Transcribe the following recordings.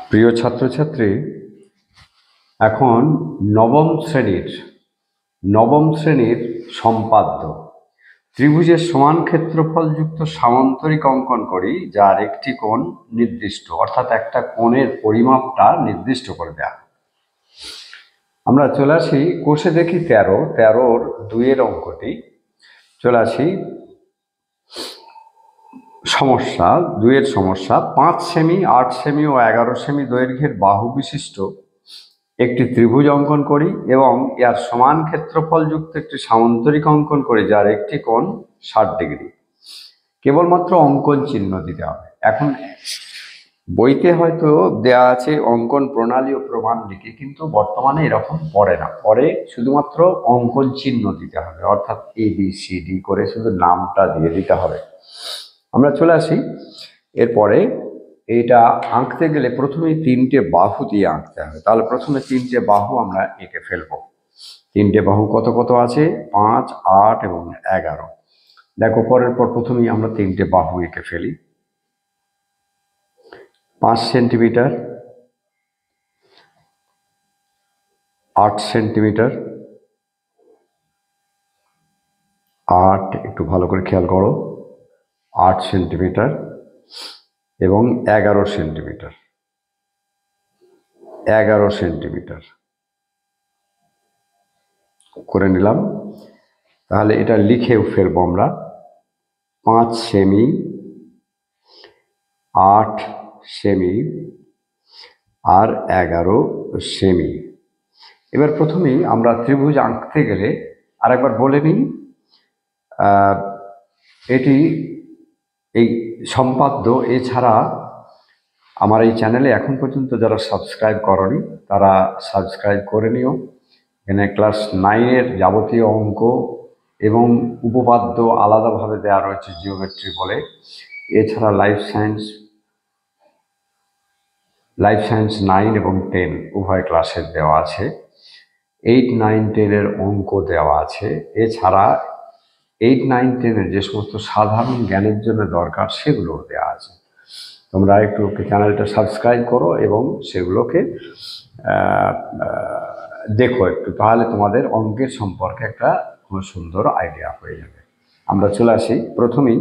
প্রিয় ছাত্রছাত্রী, এখন নবম শ্রেণীর সম্পাদ্য ত্রিভুজের সমান ক্ষেত্রফলযুক্ত সামান্তরিক অঙ্কন করি, যার একটি কোণ নির্দিষ্ট, অর্থাৎ একটা কোণের পরিমাপটা নির্দিষ্ট করে দেয়া। আমরা চলে আসি কোষে দেখি 13-র 2-এর অঙ্কটি। চলে আসি সমস্যা 2-এর সমস্যা। 5 সেমি, 8 সেমি ও 11 সেমি দৈর্ঘ্যের বাহু বিশিষ্ট একটি ত্রিভুজ অঙ্কন করি এবং এর সমান ক্ষেত্রফলযুক্ত একটি সামান্তরিক অঙ্কন করি, যার একটি কোণ 60 ডিগ্রি। কেবলমাত্র অঙ্কন চিহ্ন দিতে হবে। এখন বইতে হয়তো দেয়া আছে অঙ্কন প্রণালী ও প্রমাণ লিখে, কিন্তু বর্তমানে এরকম পড়ে না, পরে শুধুমাত্র অঙ্কন চিহ্ন দিতে হবে, অর্থাৎ ABCD করে শুধু নামটা দিয়ে দিতে হবে। আমরা চলে আসি এরপরে। এটা আঁকতে গেলে প্রথমেই 3টে বাহু দিয়ে আঁকতে হবে। তাহলে প্রথমে 3টে বাহু আমরা এঁকে ফেলবো। 3টে বাহু কত কত আছে? 5, 8 এবং 11। দেখো, পরের পর প্রথমেই আমরা 3টে বাহু এঁকে ফেলি। 5 সেন্টিমিটার, 8 সেন্টিমিটার, 8, একটু ভালো করে খেয়াল করো, 8 সেন্টিমিটার এবং 11 সেন্টিমিটার, 11 সেন্টিমিটার করে নিলাম। তাহলে এটা লিখেও ফেলবো আমরা। 5 সেমি, 8 সেমি আর 11 সেমি। এবার প্রথমেই আমরা ত্রিভুজ আঁকতে গেলে আরেকবার বলে নিই, এটি এই সম্পাদ্য। এছাড়া আমার এই চ্যানেলে এখন পর্যন্ত যারা সাবস্ক্রাইব করনি তারা সাবস্ক্রাইব করে নিও। এখানে ক্লাস 9-এর যাবতীয় অঙ্ক এবং উপপাদ্য আলাদাভাবে দেওয়া রয়েছে, জিওমেট্রি বলে। এছাড়া লাইফ সায়েন্স 9 এবং 10 উভয় ক্লাসের দেওয়া আছে। 8, 9, 10-এর অঙ্ক দেওয়া আছে। এছাড়া 8, 9, 10-এর যে সমস্ত সাধারণ জ্ঞানের জন্য দরকার সেগুলোও দেওয়া আছে। তোমরা একটু চ্যানেলটা সাবস্ক্রাইব করো এবং সেগুলোকে দেখো একটু, তাহলে তোমাদের অঙ্কের সম্পর্কে একটা খুব সুন্দর আইডিয়া হয়ে যাবে। আমরা চলে আসি। প্রথমেই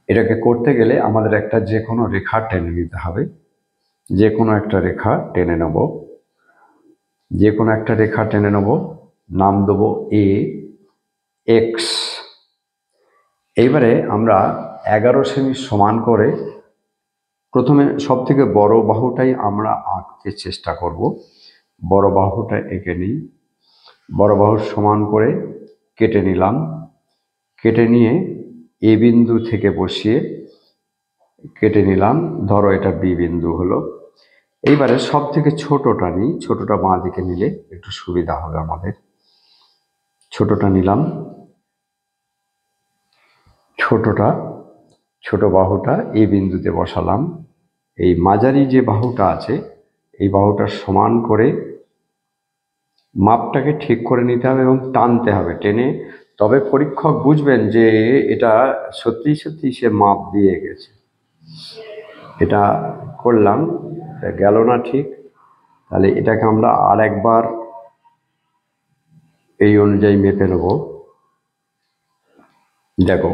এটাকে করতে গেলে আমাদের একটা যে কোনো রেখা টেনে নিতে হবে। যে কোনো একটা রেখা টেনে নেব, যে কোনো একটা রেখা টেনে নেব, নাম দেবো AX। এইবারে আমরা 11 সেমি সমান করে প্রথমে সব থেকে বড় বাহুটাই আমরা আঁকতে চেষ্টা করব। বড় বাহুটা এঁকে নিই। বড় বাহুর সমান করে কেটে নিলাম। কেটে নিয়ে A বিন্দু থেকে বসিয়ে কেটে নিলাম। ধরো এটা B বিন্দু হলো। এইবারে সব থেকে ছোটটা নিই। ছোটটা বাঁ দিকে নিলে একটু সুবিধা হবে আমাদের। ছোটটা নিলাম। ছোট বাহুটা A বিন্দুতে বসালাম। এই মাঝারি যে বাহুটা আছে, এই বাহুটার সমান করে মাপটাকে ঠিক করে নিতে হবে এবং টানতে হবে। টেনে তবে পরীক্ষক বুঝবেন যে এটা সত্যি সত্যি সে মাপ দিয়ে গেছে। এটা করলাম, গেল না ঠিক। তাহলে এটাকে আমরা আর একবার এই অনুযায়ী মেপে নেব। দেখো,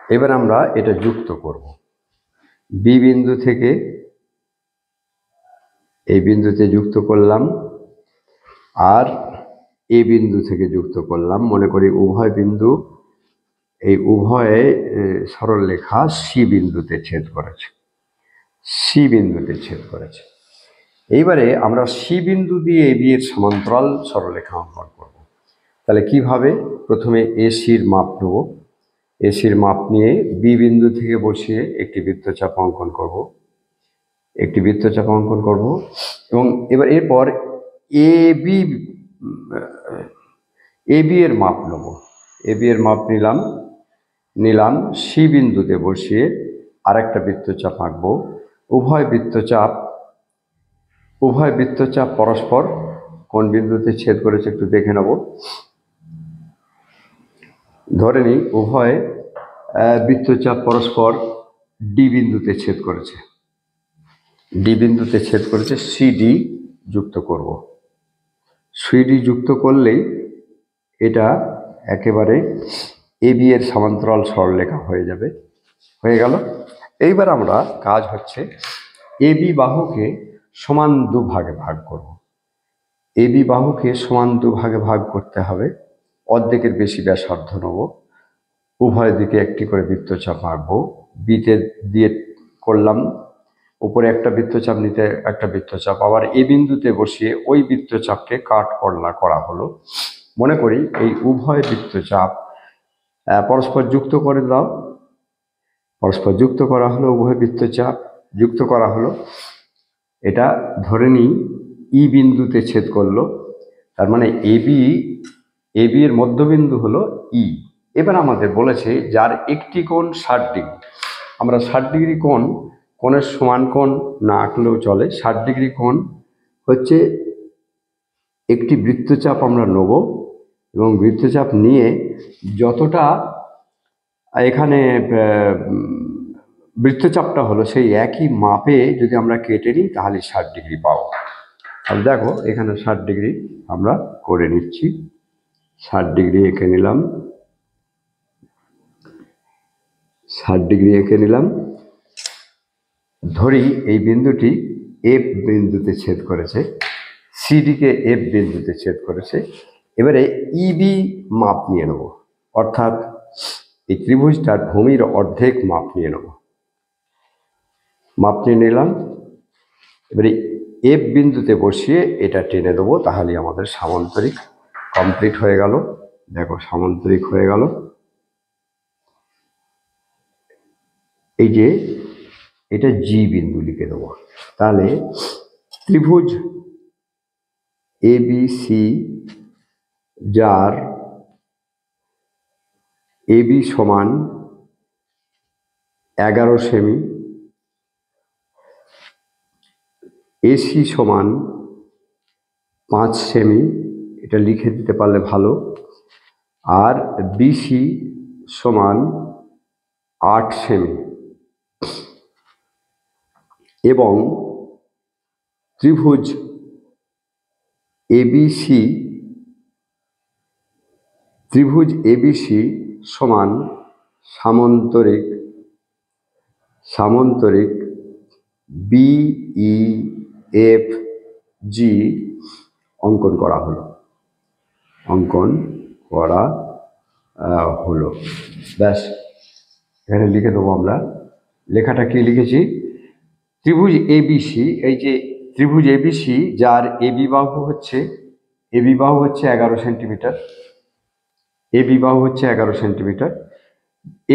এবার আমরা এটা যুক্ত করব। বি বিন্দু থেকে এই বিন্দুতে যুক্ত করলাম আর এ বিন্দু থেকে যুক্ত করলাম। মনে করি উভয় বিন্দু, এই উভয়ে সরলরেখা সি বিন্দুতে ছেদ করেছে। এইবারে আমরা সি বিন্দু দিয়ে এবি এর সমান্তরাল সরলরেখা অঙ্কন করব। তাহলে কিভাবে? প্রথমে এসির মাপ নেব। এসির মাপ নিয়ে বি বিন্দু থেকে বসিয়ে একটি বৃত্তচাপ অঙ্কন করব। এবং এরপর এবি এর মাপ নেব। এবি এর মাপ নিলাম সি বিন্দুতে বসিয়ে আরেকটা বৃত্তচাপ আঁকবো। উভয় বৃত্তচাপ পরস্পর কোন বিন্দুতে ছেদ করেছে একটু দেখে নেব। ধরে নিই উভয় বৃত্তচাপ পরস্পর ডি বিন্দুতে ছেদ করেছে। ডি বিন্দুতে ছেদ করেছে, সিডি যুক্ত করব। সিডি যুক্ত করলেই এটা একেবারে এবি এর সমান্তরাল সরলরেখা হয়ে যাবে। হয়ে গেল। এইবার আমরা কাজ হচ্ছে এবি বাহুকে সমান দুভাগে ভাগ করব। এবি বাহুকে সমান দুভাগে ভাগ করতে হবে। অর্ধেকের বেশি ব্যাসার্ধ নেব, উভয় দিকে একটি করে বৃত্তচাপ আঁকবো। বিতে দিয়ে করলাম, উপরে একটা বৃত্তচাপ, নিতে একটা বৃত্তচাপ, আবার এই বিন্দুতে বসিয়ে ওই বৃত্তচাপকে কাট করা হলো। মনে করি এই উভয় বৃত্তচাপ পরস্পর যুক্ত করে দাও। পরস্পর যুক্ত করা হলো, উভয় বৃত্তচাপ যুক্ত করা হলো। এটা ধরে নিই ই বিন্দুতে ছেদ করলো, তার মানে এবি এর মধ্যবিন্দু হলো ই। এবার আমাদের বলেছে যার একটি কোণ 60 ডিগ্রি। আমরা 60 ডিগ্রি কোণের সমান কোণ না আঁকলেও চলে। 60 ডিগ্রি কোণ হচ্ছে একটি বৃত্তচাপ আমরা নেব, এবং বৃত্তচাপ নিয়ে যতটা এখানে বৃত্তচাপটা হলো সেই একই মাপে যদি আমরা কেটে নিই তাহলে 60 ডিগ্রি পাবো। আর দেখো এখানে 60 ডিগ্রি আমরা করে নিচ্ছি। 60 ডিগ্রি এঁকে নিলাম, 60 ডিগ্রি এঁকে নিলাম। ধরি এই বিন্দুটি এফ বিন্দুতে ছেদ করেছে, সিডিকে এফ বিন্দুতে ছেদ করেছে। এবারে ইবি মাপ নিয়ে নেব, অর্থাৎ এই ত্রিভুজটার ভূমির অর্ধেক মাপ নিয়ে নেব। মাপ নিয়ে নিলাম। এবারে এফ বিন্দুতে বসিয়ে এটা টেনে দেবো, তাহলে আমাদের সামান্তরিক কমপ্লিট হয়ে গেল। দেখো সামান্তরিক হয়ে গেল। এই যে এটা জি বিন্দু লিখে দেবো। তাহলে ত্রিভুজ এবিসি, যার এবি সমান 11 সেমি, এসি সমান 5 সেমি, এটা লিখে দিতে পারলে ভালো, আর বিসি সমান 8 সেমি, এবং ত্রিভুজ এবিসি সমান সামান্তরিক বিইএফজি অঙ্কন করা হলো। ব্যাস, এখানে লিখে দেবো আমরা। লেখাটা কি লিখেছি? ত্রিভুজ এবিসি, এই যে ত্রিভুজ এবিসি যার এবি বাহু হচ্ছে 11 সেন্টিমিটার, এবি বাহু হচ্ছে 11 সেন্টিমিটার,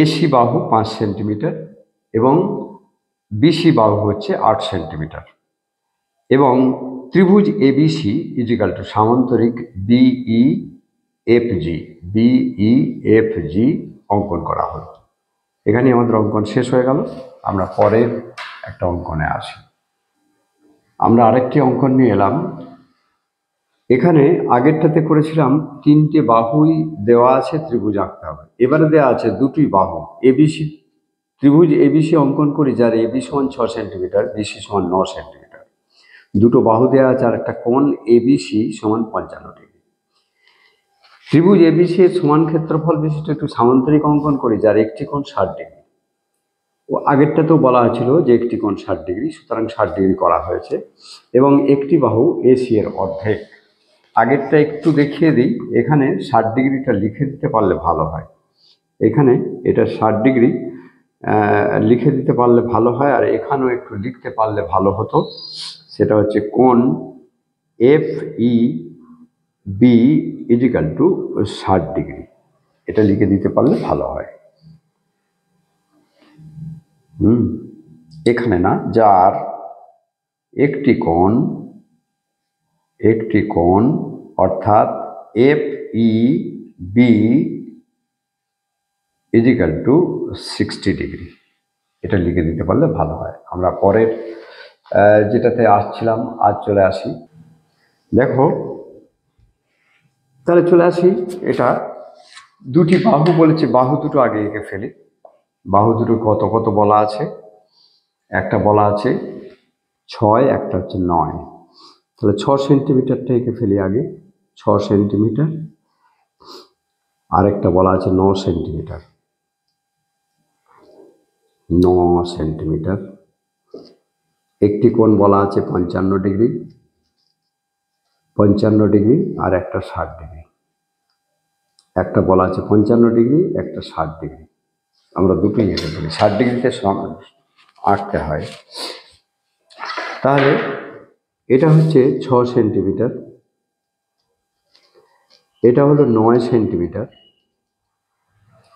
এসি বাহু 5 সেন্টিমিটার, এবং বিসি বাহু হচ্ছে 8 সেন্টিমিটার, এবং ত্রিভুজ এবিসি ইজিক্যাল টু সামান্তরিক বিইএফজি অঙ্কন করা হলো। এখানে আমাদের অঙ্কন শেষ হয়ে গেল। আমরা পরের একটা অঙ্কনে আসি। আমরা আরেকটি অঙ্কন নিয়ে এলাম। এখানে আগেরটাতে করেছিলাম 3টে বাহুই দেওয়া আছে, ত্রিভুজ আঁকতে হবে। এবারে দেওয়া আছে 2টি বাহু এবিসি। ত্রিভুজ এবিসি অঙ্কন করি, যার এবি সমান 6 সেন্টিমিটার, বিসি সমান 9 সেন্টিমিটার। দুটো বাহু দেওয়া আছে আর একটা কোণ এবিসি সমান 55 ডিগ্রি। ত্রিভুজ এবিসি এর সমান ক্ষেত্রফল বিশিষ্ট একটু সামান্তরিক অঙ্কন করি, যার একটি কোণ 60 ডিগ্রি। ও আগেরটাতেও বলা হয়েছিল যে একটি কোণ 60 ডিগ্রি, সুতরাং 60 ডিগ্রি করা হয়েছে, এবং একটি বাহু এসি এর অর্ধেক। আগেরটা একটু দেখিয়ে দিই। এখানে 60 ডিগ্রিটা লিখে দিতে পারলে ভালো হয়। এখানে এটা 60 ডিগ্রি লিখে দিতে পারলে ভালো হয়, আর এখানেও একটু লিখতে পারলে ভালো হতো। সেটা হচ্ছে কোণ F E B equal to 60 degree. এটা লিখে দিতে পারলে ভালো হয়। এখানে না, যার একটি কোণ অর্থাৎ F E B equal to 60 degree. এটা লিখে দিতে পারলে ভালো হয়। আমরা পরের যেটাতে আসছিলাম আজ চলে আসি। দেখো তাহলে চলে আসি। এটা 2টি বাহু বলেছে, বাহু দুটো আগে এঁকে ফেলি। বাহু দুটো কত কত বলা আছে। একটা বলা আছে 6, একটা হচ্ছে 9। তাহলে 6 সেন্টিমিটারটা এঁকে ফেলি আগে। 6 সেন্টিমিটার। আরেকটা বলা আছে 9 সেন্টিমিটার। 9 সেন্টিমিটার। একটি কোণ বলা আছে 55 ডিগ্রি। 55 ডিগ্রি আর একটা 60 ডিগ্রি। একটা বলা আছে 55 ডিগ্রি, একটা 60 ডিগ্রি। আমরা দুটোই এঁকে ফেলি। 60 ডিগ্রিতে আঁকতে হয়। তাহলে এটা হচ্ছে 6 সেন্টিমিটার, এটা হলো 9 সেন্টিমিটার,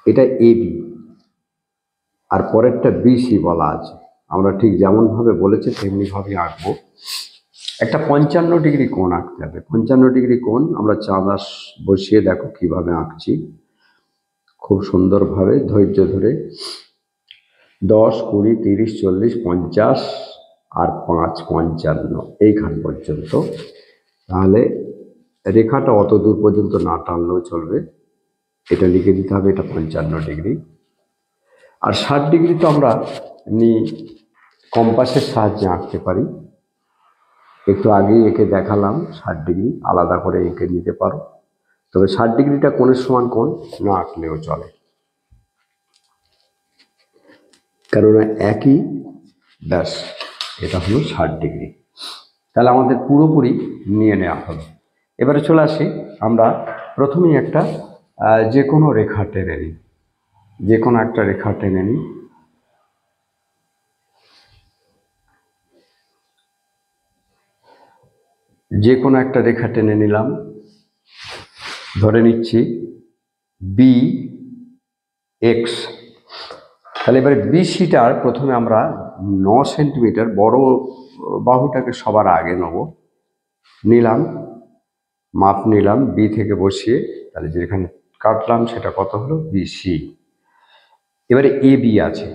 এটা এবি, আর পরেরটা বিসি বলা আছে। আমরা ঠিক যেমনভাবে বলেছে তেমনিভাবে আঁকবো। একটা 55 ডিগ্রি কোণ আঁকতে হবে। 55 ডিগ্রি কোণ আমরা চাঁদা বসিয়ে দেখো কিভাবে আঁকছি। খুব সুন্দরভাবে ধৈর্য ধরে 10, 20, 30, 40, 50 আর 5, 55 এইখান পর্যন্ত। তাহলে রেখাটা অত দূর পর্যন্ত না টানলেও চলবে। এটা লিখে দিতে হবে, এটা 55 ডিগ্রি। আর 60 ডিগ্রি তো আমরা এমনি কম্পাসের সাহায্যে আঁকতে পারি। একটু আগেই এঁকে দেখালাম। 60 ডিগ্রি আলাদা করে এঁকে নিতে পারো, তবে 60 ডিগ্রিটা কোণের সমান কোণ না আঁকলেও চলে, কেননা একই ব্যাস। এটা হলো 60 ডিগ্রি। তাহলে আমাদের পুরোপুরি নিয়ে নেওয়া হলো। এবারে চলে আসি, আমরা প্রথমেই একটা যে কোনো রেখা টেনে নিই। যে কোনো একটা রেখা টেনে নিই। যে কোনো একটা রেখা টেনে নিলাম। ধরে নিচ্ছি বি এক্স। তাহলে এবারে বিসিটার প্রথমে আমরা 9 সেন্টিমিটার বড় বাহুটাকে সবার আগে নেব। নিলাম, মাপ নিলাম বি থেকে বসিয়ে। তাহলে যেখানে কাটলাম সেটা কত হলো? বিসি। এবারে এ বি আছে,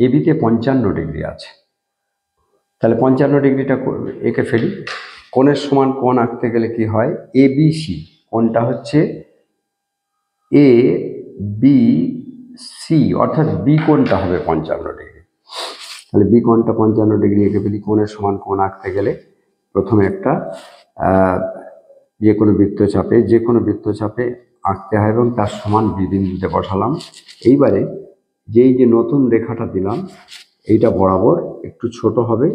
এ বিতে 55 ডিগ্রি আছে। তাহলে 55 ডিগ্রিটা এঁকে ফেলি। কোণের সমান কোণ আঁকতে গেলে কি হয়? A B C. কোণটা হচ্ছে এ বি সি, অর্থাৎ বি কোণটা হবে 55 ডিগ্রি। তাহলে বি কোণটা 55 ডিগ্রি এঁকে ফেলি। কোণের সমান কোণ আঁকতে গেলে প্রথমে একটা যে কোনো বৃত্তচাপে আঁকতে হয় এবং তার সমান বি বিন্দুতে বসালাম। এইবারে যেই যে নতুন রেখাটা দিলাম এইটা বরাবর একটু ছোট হবে।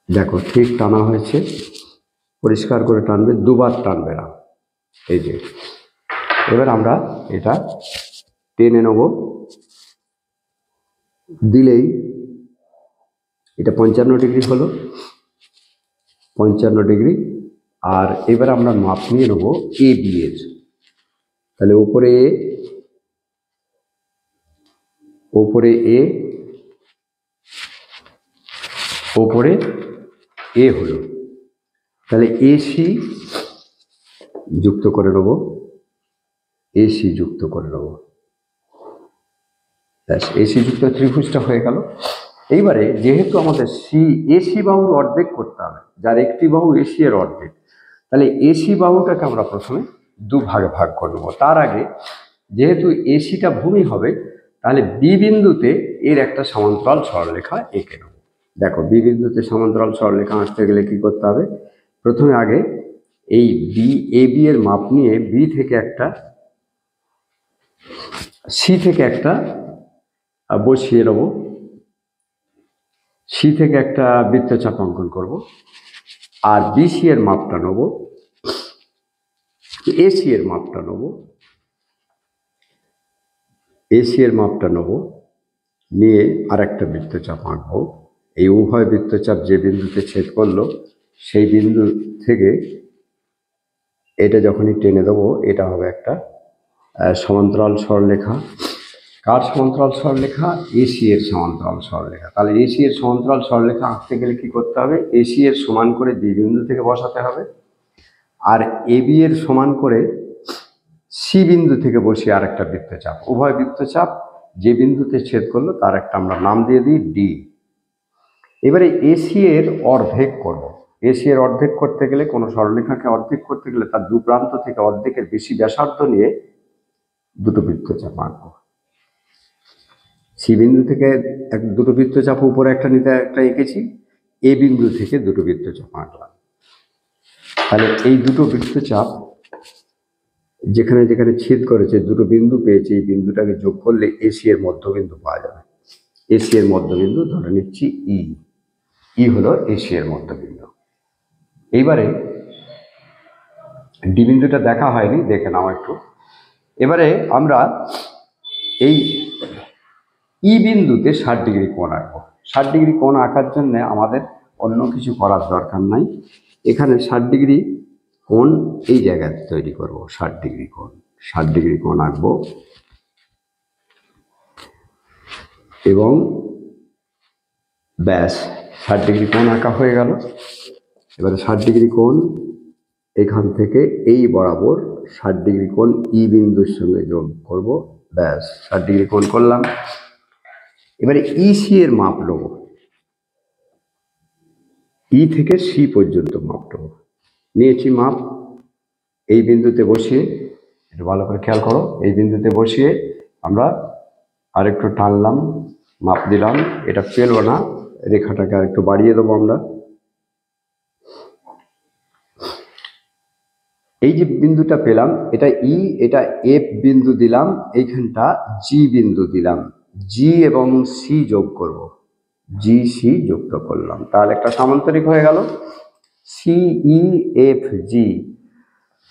দেখো ঠিক টানা হয়েছে, পরিষ্কার করে টানবে, দুবার টানবে না। এই যে এবার আমরা এটা টেনে নেব। দিলেই এটা 55 ডিগ্রি হলো, 55 ডিগ্রি। আর এবার আমরা মাপ নিয়ে নেব এ বি এর। তাহলে উপরে এ, ওপরে এ, ওপরে এ হলো। তাহলে এসি যুক্ত করে নেব, এসি যুক্ত করে নেব। ব্যাস, এসি যুক্ত ত্রিভুজটা হয়ে গেল। এইবারে যেহেতু আমাদের এসি বাহুর অর্ধেক করতে হবে, যার একটি বাহু এসি এর অর্ধেক, তাহলে এসি বাহুটাকে আমরা প্রথমে দুভাগে ভাগ করে নেব। তার আগে যেহেতু এসিটা ভূমি হবে, তাহলে বি বিন্দুতে এর একটা সমান্তরাল সরলরেখা এঁকে নেব। দেখো বি বিন্দুতে সমান্তরাল সরলরেখা আঁকতে গেলে কি করতে হবে? প্রথমে আগে এই এ বি এর মাপ নিয়ে বি থেকে একটা, সি থেকে একটা বসিয়ে নেব। সি থেকে একটা বৃত্তচাপ অঙ্কন করব। আর বিসি এর মাপটা নেব, এসি এর মাপটা নেব, এসি এর মাপটা নেব, নিয়ে আর একটা বৃত্তচাপ আঁকবো। এই উভয় বৃত্তচাপ যে বিন্দুতে ছেদ করলো সেই বিন্দু থেকে এটা যখনই টেনে দেবো, এটা হবে একটা সমান্তরাল সরলরেখা। কার সমান্তরাল সরলরেখা? এসি এর সমান্তরাল সরলরেখা। তাহলে এসি এর সমান্তরাল সরলরেখা আঁকতে গেলে কি করতে হবে? এসি এর সমান করে বি বিন্দু থেকে বসাতে হবে, আর এ বি এর সমান করে সি বিন্দু থেকে বসিয়ে আর একটা বৃত্তচাপ। উভয় বৃত্তচাপ যে বিন্দুতে ছেদ করলো তার একটা আমরা নাম দিয়ে দিই ডি। এবারে এসি এর অর্ধেক করব। এসি এর অর্ধেক করতে গেলে, কোনো সরলরেখাকে অর্ধেক করতে গেলে তার দু প্রান্ত থেকে অর্ধেকের বেশি ব্যাসার্ধ নিয়ে দুটো বৃত্তচাপ আঁকবো। সি বিন্দু থেকে দুটো বৃত্তচাপ উপরে একটা নিতে একটা এঁকেছি, এ বিন্দু থেকে দুটো বৃত্তচাপ আঁকলাম। তাহলে এই দুটো বৃত্তচাপ যেখানে যেখানে ছেদ করেছে দুটো বিন্দু পেয়েছে, এই বিন্দুটাকে যোগ করলে এসি এর মধ্যবিন্দু পাওয়া যাবে। এসি এর মধ্যবিন্দু ধরে নিচ্ছি ই, ই হলো এসি এর মধ্যবিন্দু। এইবারে ডি বিন্দুটা দেখা হয়নি, দেখে নাও একটু। এবারে আমরা এই ই বিন্দুতে 60 ডিগ্রি কোণ আঁকবো। 60 ডিগ্রি কোণ আঁকার জন্য আমাদের অন্য কিছু করার দরকার নাই। এখানে 60 ডিগ্রি কোণ এই জায়গায় তৈরি করব। 60 ডিগ্রি কোণ, 60 ডিগ্রি কোণ আঁকবো এবং ব্যাস 60 ডিগ্রি কোণ আঁকা হয়ে গেল। এবারে 60 ডিগ্রি কোণ এখান থেকে এই বরাবর 60 ডিগ্রি কোণ ই বিন্দুর সঙ্গে যোগ করব। ব্যাস 60 ডিগ্রি কোণ করলাম। এবারে ইসি এর মাপ নেব, ই থেকে সি পর্যন্ত মাপ নেব। নিয়েছি মাপ, এই বিন্দুতে বসিয়ে, একটু ভালো করে খেয়াল করো, এই বিন্দুতে বসিয়ে আমরা আরেকটু টানলাম, মাপ দিলাম। এটা পেলো না, রেখাটাকে আরেকটু বাড়িয়ে দেবো আমরা। এই যে বিন্দুটা পেলাম এটা ই, এটা এফ বিন্দু দিলাম, এইখানটা জি বিন্দু দিলাম। জি এবং সি যোগ করব, জি সি যুক্ত করলাম, তাহলে একটা সামান্তরিক হয়ে গেল সিই এফ জি।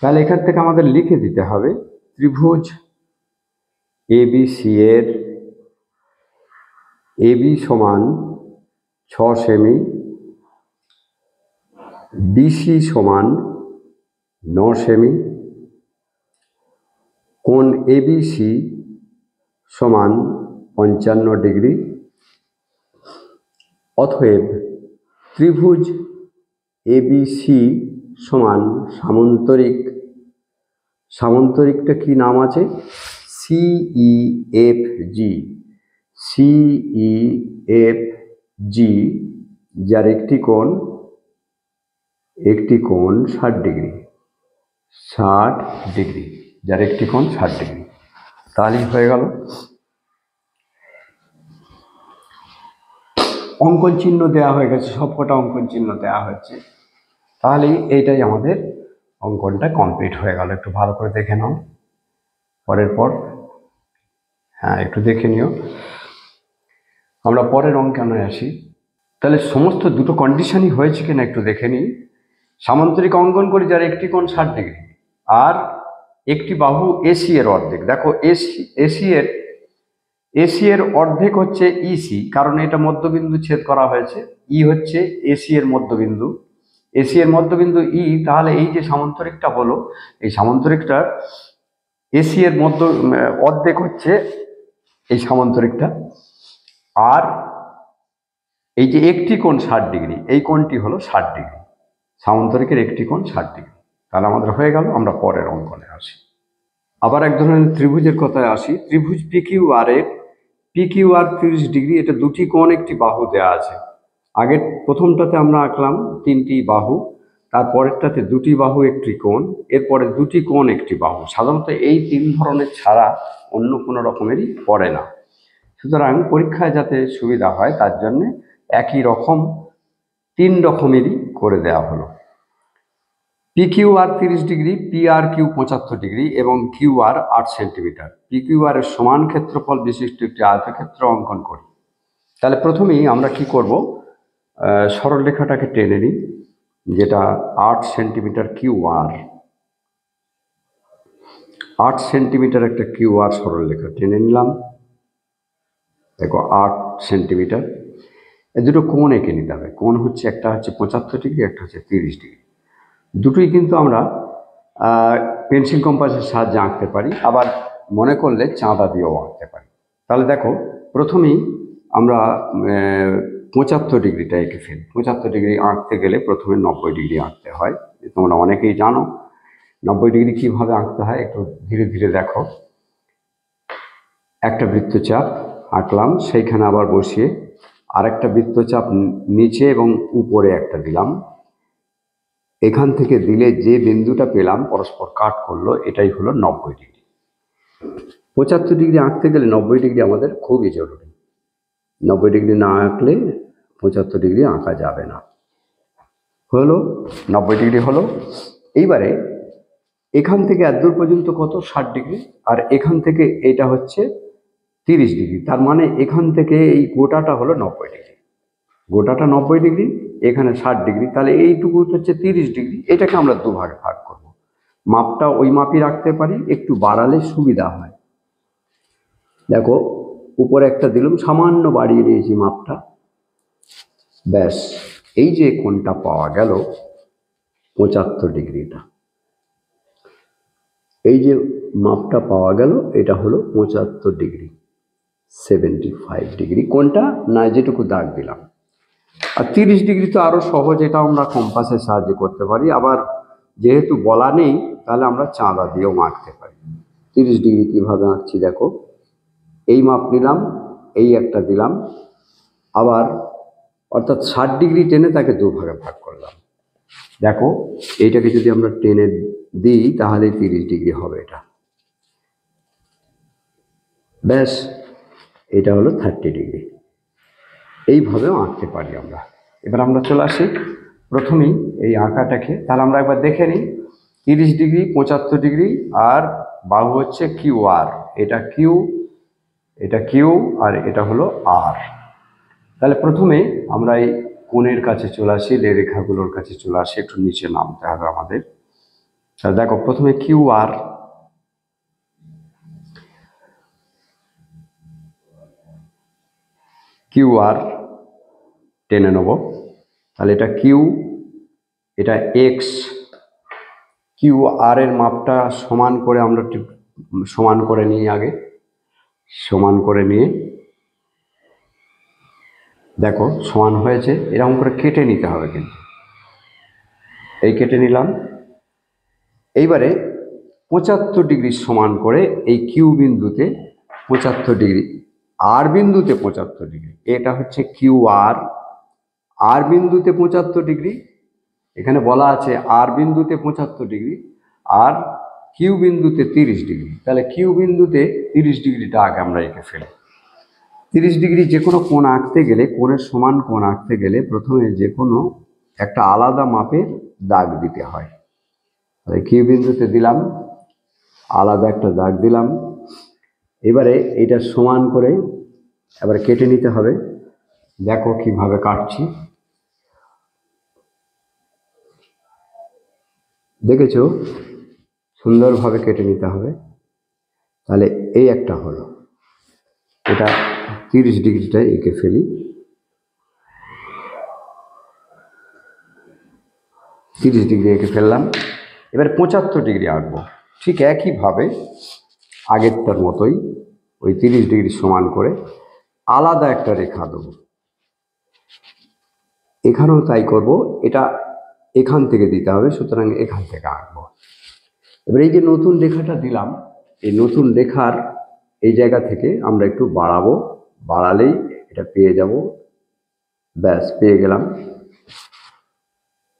তাহলে এখান থেকে আমাদের লিখে দিতে হবে ত্রিভুজ এবিসি এর এবি সমান 6 সেমি, বিসি সমান 9 সেমি, কোণ এবিসি সমান 55 ডিগ্রি। অতএব ত্রিভুজ এবিসি সমান সামান্তরিক, সামান্তরিকটা কি নাম আছে? সিই এফ জি, সিই এফ জি, যার একটি কোণ 60 ডিগ্রি, 60 ডিগ্রি, যার একটি কোণ 60 ডিগ্রি। তাহলেই হয়ে গেল। অঙ্কন চিহ্ন দেওয়া হয়ে গেছে, সবকটা অঙ্কন চিহ্ন দেওয়া হয়েছে। তাহলেই এইটাই আমাদের অঙ্কনটা কমপ্লিট হয়ে গেল। একটু ভালো করে দেখে নাও পরের পর, হ্যাঁ একটু দেখে নিও। আমরা পরের অঙ্কনে আসি। তাহলে সমস্ত দুটো কন্ডিশনই হয়েছে কিনা একটু দেখে নিই। সামান্তরিক অঙ্কন করি যার একটি কোণ 60 ডিগ্রি আর একটি বাহু এসি এর অর্ধেক। দেখো এসি এর অর্ধেক হচ্ছে ইসি, কারণ এটা মধ্যবিন্দু ছেদ করা হয়েছে। ই হচ্ছে এসি এর মধ্যবিন্দু, এসি এর মধ্যবিন্দু ই। তাহলে এই যে সামান্তরিকটা হলো, এই সামান্তরিকটার এসি এর অর্ধেক হচ্ছে এই সামান্তরিকটা। আর এই যে একটি কোণ 60 ডিগ্রি, এই কোণটি হলো 60 ডিগ্রি, সামান্তরিকের একটি কোণ 60 ডিগ্রি। তাহলে আমাদের হয়ে গেল। আমরা পরের অঙ্কনে আসি। আবার এক ধরনের ত্রিভুজের কথায় আসি। ত্রিভুজ পিকিউআর এর পিকিউআর 30 ডিগ্রি, এটা দুটি কোণ একটি বাহু দেওয়া আছে। আগের প্রথমটাতে আমরা আঁকলাম 3টি বাহু, তারপরেরটাতে 2টি বাহু একটি কোণ, এরপরে 2টি কোণ একটি বাহু। সাধারণত এই 3 ধরনের ছাড়া অন্য কোনো রকমেরই পড়ে না। সুতরাং পরীক্ষায় যাতে সুবিধা হয় তার জন্য একই রকম 3 রকমেরই করে দেওয়া হলো। PQR 30 degree, PR Q 75 degree এবং কিউআর 8 সেন্টিমিটার। পিকিউআর এর সমান ক্ষেত্রফল বিশিষ্ট একটি আয়তক্ষেত্র অঙ্কন করি। তাহলে প্রথমেই আমরা কি করব, সরলরেখাটাকে টেনে নিই, যেটা 8 সেন্টিমিটার কিউআর, 8 সেন্টিমিটার একটা কিউআর সরলরেখা টেনে নিলাম। দেখো 8 সেন্টিমিটার। এই দুটো কোণ এঁকে নিতে হবে। কোণ হচ্ছে একটা হচ্ছে 75 ডিগ্রি, একটা হচ্ছে 30 ডিগ্রি। দুটোই কিন্তু আমরা পেন্সিল কম্পাসের সাহায্যে আঁকতে পারি, আবার মনে করলে চাঁদা দিয়েও আঁকতে পারি। তাহলে দেখো প্রথমেই আমরা 75 ডিগ্রিটা এঁকে ফেলি। 75 ডিগ্রি আঁকতে গেলে প্রথমে 90 ডিগ্রি আঁকতে হয়, তোমরা অনেকেই জানো। 90 ডিগ্রি কীভাবে আঁকতে হয় একটু ধীরে ধীরে দেখো। একটা বৃত্তচাপ আঁকলাম, সেইখানে আবার বসিয়ে আরেকটা বৃত্তচাপ নিচে এবং উপরে একটা দিলাম। এখান থেকে দিলে যে বিন্দুটা পেলাম পরস্পর কাট করলো, এটাই হলো 90 ডিগ্রি। 75 ডিগ্রি আঁকতে গেলে 90 ডিগ্রি আমাদের খুবই জরুরি। 90 ডিগ্রি না আঁকলে 75 ডিগ্রি আঁকা যাবে না। হলো 90 ডিগ্রি হলো। এইবারে এখান থেকে এতদূর পর্যন্ত কত 60 ডিগ্রি, আর এখান থেকে এটা হচ্ছে 30 ডিগ্রি। তার মানে এখান থেকে এই গোটাটা হলো 90 ডিগ্রি, গোটাটা 90 ডিগ্রি, এখানে 60 ডিগ্রি, তাহলে এইটুকু হচ্ছে 30 ডিগ্রি। এটাকে আমরা দুভাগে ভাগ করব। মাপটা ওই মাপই রাখতে পারি, একটু বাড়ালে সুবিধা হয়। দেখো উপরে একটা দিলাম, সামান্য বাড়িয়ে নিয়েছি মাপটা, ব্যাস। এই যে কোণটা পাওয়া গেল 75 ডিগ্রিটা, এই যে মাপটা পাওয়া গেল এটা হলো 75 ডিগ্রি, 75 ডিগ্রি কোণটা, না যেটুকু দাগ দিলাম। আর 30 ডিগ্রি তো আরো সহজ, এটা আমরা কম্পাসের সাহায্যে করতে পারি। আবার যেহেতু বলা নেই তাহলে আমরা চাঁদা দিয়েও আঁকতে পারি। 30 ডিগ্রি কিভাবে আঁকছি দেখো, এই মাপ নিলাম, এই একটা দিলাম, আবার অর্থাৎ 60 ডিগ্রি টেনে তাকে দুভাগে ভাগ করলাম। দেখো এইটাকে যদি আমরা টেনে দিই তাহলে 30 ডিগ্রি হবে এটা, ব্যাস। এটা হলো 30 ডিগ্রি। এইভাবেও আঁকতে পারি আমরা। এবার আমরা চলে আসি প্রথমেই এই আঁকাটাকে, তাহলে আমরা একবার দেখে নিই। 30 ডিগ্রি, 75 ডিগ্রি, আর বাহু হচ্ছে কিউ আর, এটা কিউ, এটা কিউ, আর এটা হলো আর। তাহলে প্রথমে আমরা এই কোণের কাছে চলে আসি, রেখাগুলোর কাছে চলে আসি, একটু নিচে নামতে হবে আমাদের। তাহলে দেখো প্রথমে কিউ আর, কিউ আর টেনে নেব। তাহলে এটা কিউ, এটা এক্স। কিউ আর এর মাপটা সমান করে আমরা সমান করে নিই আগে, সমান করে নিয়ে দেখো সমান হয়েছে, এরকম করে কেটে নিতে হবে কিন্তু। এই কেটে নিলাম। এইবারে 75 ডিগ্রি সমান করে এই কিউ বিন্দুতে 75 ডিগ্রি, আর বিন্দুতে 75 ডিগ্রি, এটা হচ্ছে কিউ আর, আর বিন্দুতে 75 ডিগ্রি, এখানে বলা আছে আর বিন্দুতে 75 ডিগ্রি, আর কিউ বিন্দুতে 30 ডিগ্রি। তাহলে কিউ বিন্দুতে 30 ডিগ্রিটা আগে আমরা এঁকে ফেলি। 30 ডিগ্রি যে কোনো কোণ আঁকতে গেলে, কোণের সমান কোণ আঁকতে গেলে প্রথমে যে কোনো একটা আলাদা মাপের দাগ দিতে হয়। তাহলে কিউ বিন্দুতে দিলাম, আলাদা একটা দাগ দিলাম। এবারে এটা সমান করে এবার কেটে নিতে হবে। দেখো কিভাবে কাটছি, দেখেছো, সুন্দরভাবে কেটে নিতে হবে। তাহলে এই একটা হলো, এটা 30 ডিগ্রিটা এঁকে ফেলি। 30 ডিগ্রি এঁকে ফেললাম। এবার 75 ডিগ্রি আঁকবো, ঠিক একইভাবে আগেরটার মতোই ওই 30 ডিগ্রি সমান করে আলাদা একটা রেখা দেবো। এখানেও তাই করব, এটা এখান থেকে দিতে হবে, সুতরাং এখান থেকে আঁকবো। এবার এই যে নতুন রেখাটা দিলাম, এই নতুন রেখার এই জায়গা থেকে আমরা একটু বাড়াবো, বাড়ালেই এটা পেয়ে যাব, ব্যাস পেয়ে গেলাম।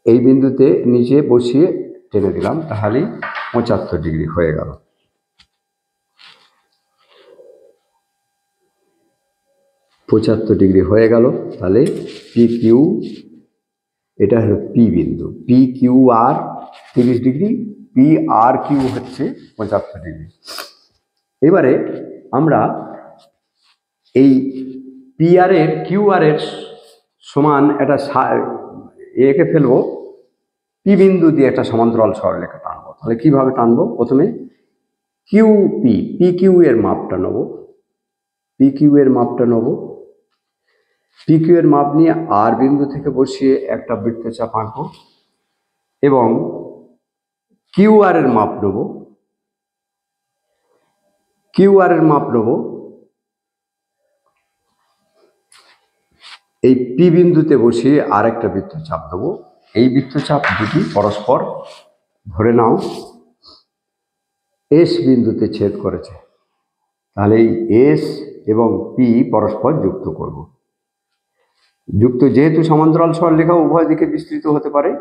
এই বিন্দুতে নিচে বসিয়ে টেনে দিলাম, তাহলেই 75 ডিগ্রি হয়ে গেল। 75 ডিগ্রি হয়ে গেল। তাহলে পি কিউ, এটা হলো পি বিন্দু, P Q R 30 degree, P R Q হচ্ছে 75 ডিগ্রি। এবারে আমরা এই পি আর এর কিউ আর এর সমান একটা এঁকে ফেলবো, পি বিন্দু দিয়ে একটা সমান্তরাল সরলরেখা টানবো। তাহলে কিভাবে টানবো, প্রথমে কিউ পি, পি কিউ এর মাপটা নেব, পি কিউ এর মাপটা নেব, পি কিউ এর মাপ নিয়ে আর বিন্দু থেকে বসিয়ে একটা বৃত্তচাপ আঁকবো, এবং কিউ আর এর মাপ নেব, কিউ আর এর মাপ নেব এই পি বিন্দুতে বসিয়ে আর একটা বৃত্তচাপ দেবো। এই বৃত্তচাপ দুটি পরস্পর ধরে নাও এস বিন্দুতে ছেদ করেছে, তাহলে এই এস এবং পি পরস্পর যুক্ত করব। যুক্ত, যেহেতু সমান্তরাল সরলরেখা উভয় দিকে বিস্তৃত হতে পারে,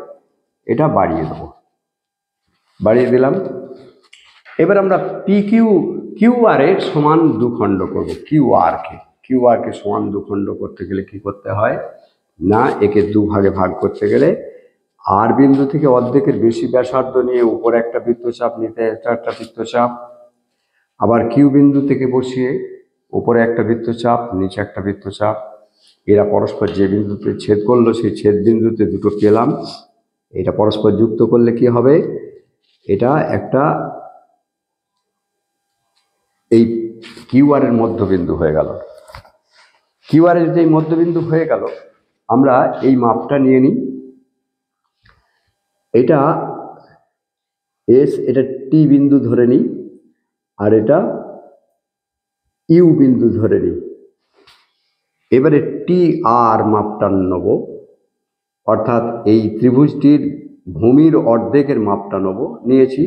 এটা বাড়িয়ে দেব, বাড়িয়ে দিলাম। এবার আমরা পি কিউ, কিউ আর এর সমান দুখণ্ড করব, কিউ আর কে, কিউ আর কে সমান দুখণ্ড করতে গেলে কি করতে হয় না, একে দুভাগে ভাগ করতে গেলে আর বিন্দু থেকে অর্ধেকের বেশি ব্যাসার্ধ নিয়ে উপরে একটা বৃত্তচাপ নিতে একটা বৃত্তচাপ, আবার কিউ বিন্দু থেকে বসিয়ে উপরে একটা বৃত্তচাপ নিচে একটা বৃত্তচাপ, এরা পরস্পর যে বিন্দুতে ছেদ করলো সেই ছেদ বিন্দুতে দুটো পেলাম, এটা পরস্পর যুক্ত করলে কি হবে, এটা একটা এই কিউআর এর মধ্যবিন্দু হয়ে গেল। কিউআর এর যে মধ্যবিন্দু হয়ে গেল, আমরা এই মাপটা নিয়ে নিই, এটা এস, এটা টি বিন্দু ধরে নিই, আর এটা ইউ বিন্দু ধরে নিই। এবারে টি আর মাপটা নেব, অর্থাৎ এই ত্রিভুজটির ভূমির অর্ধেকের মাপটা নেব, নিয়েছি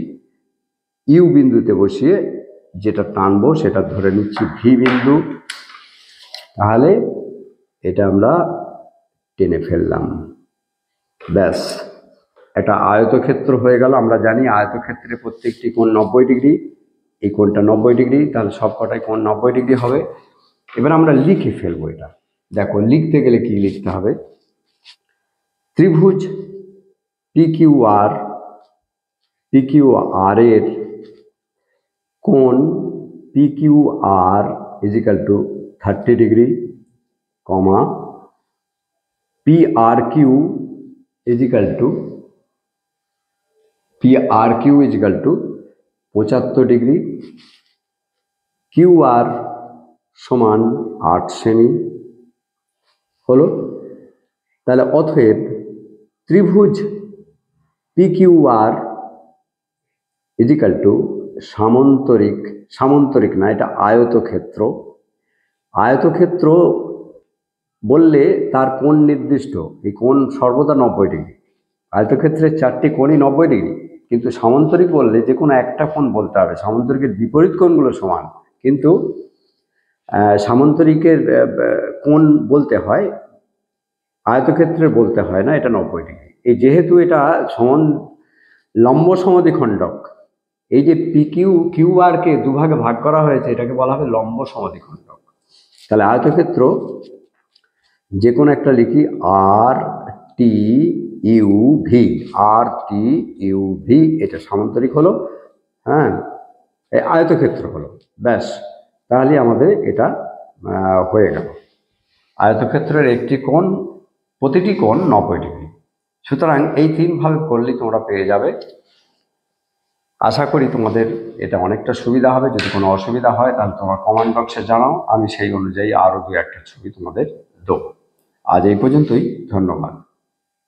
ইউ বিন্দুতে বসিয়ে যেটা টানবো সেটা ধরে নিচ্ছি ভি বিন্দু, তাহলে এটা আমরা টেনে ফেললাম, ব্যাস একটা আয়তক্ষেত্র হয়ে গেল। আমরা জানি আয়তক্ষেত্রে প্রত্যেকটি কোণ 90 ডিগ্রি, এই কোণটা 90 ডিগ্রি, তাহলে সব কটাই কোণ 90 ডিগ্রি হবে। এবার আমরা লিখে ফেলবো এটা। দেখো লিখতে গেলে কি লিখতে হবে, ত্রিভুজ PQR এর কোণ PQR equal to 30 degree, comma PRQ equal to 75 degree, QR সমান 8 সেমি হলো। তাহলে অতএব ত্রিভুজ PQR ইজিক্যাল টু সামন্তরিক না, এটা আয়তক্ষেত্র। আয়তক্ষেত্র বললে তার কোণ নির্দিষ্ট, এই কোণ সর্বদা 90 ডিগ্রি, আয়তক্ষেত্রের চারটি কোণই 90 ডিগ্রি, কিন্তু সামন্তরিক বললে যে কোনো একটা কোণ বলতে হবে, সামন্তরিকের বিপরীত কোণগুলো সমান, কিন্তু সামন্তরিকের কোণ বলতে হয়, আয়তক্ষেত্রের বলতে হয় না, এটা 90 ডিগ্রি। এই যেহেতু এটা লম্ব সমদ্বিখণ্ডক, এই যে কিউআর কে দুভাগে ভাগ করা হয়েছে, এটাকে বলা হবে লম্ব সমদ্বিখণ্ডক। তাহলে আয়তক্ষেত্র যে কোনো একটা লিখি আর টি ইউ ভি, এটা সামান্তরিক হলো, হ্যাঁ, এই আয়তক্ষেত্র হলো, ব্যাস তাহলে আমাদের এটা হয়ে গেল। আয়তক্ষেত্রের একটি কোণ, প্রতিটি কোণ 90 ডিগ্রি। সুতরাং এই 3 ভাবে করলেই তোমরা পেয়ে যাবে। আশা করি তোমাদের এটা অনেকটা সুবিধা হবে। যদি কোনো অসুবিধা হয় তাহলে তোমার কমেন্ট বক্সে জানাও, আমি সেই অনুযায়ী আরও 2-1টা ছবি তোমাদের দেবো। আজ এই পর্যন্তই, ধন্যবাদ।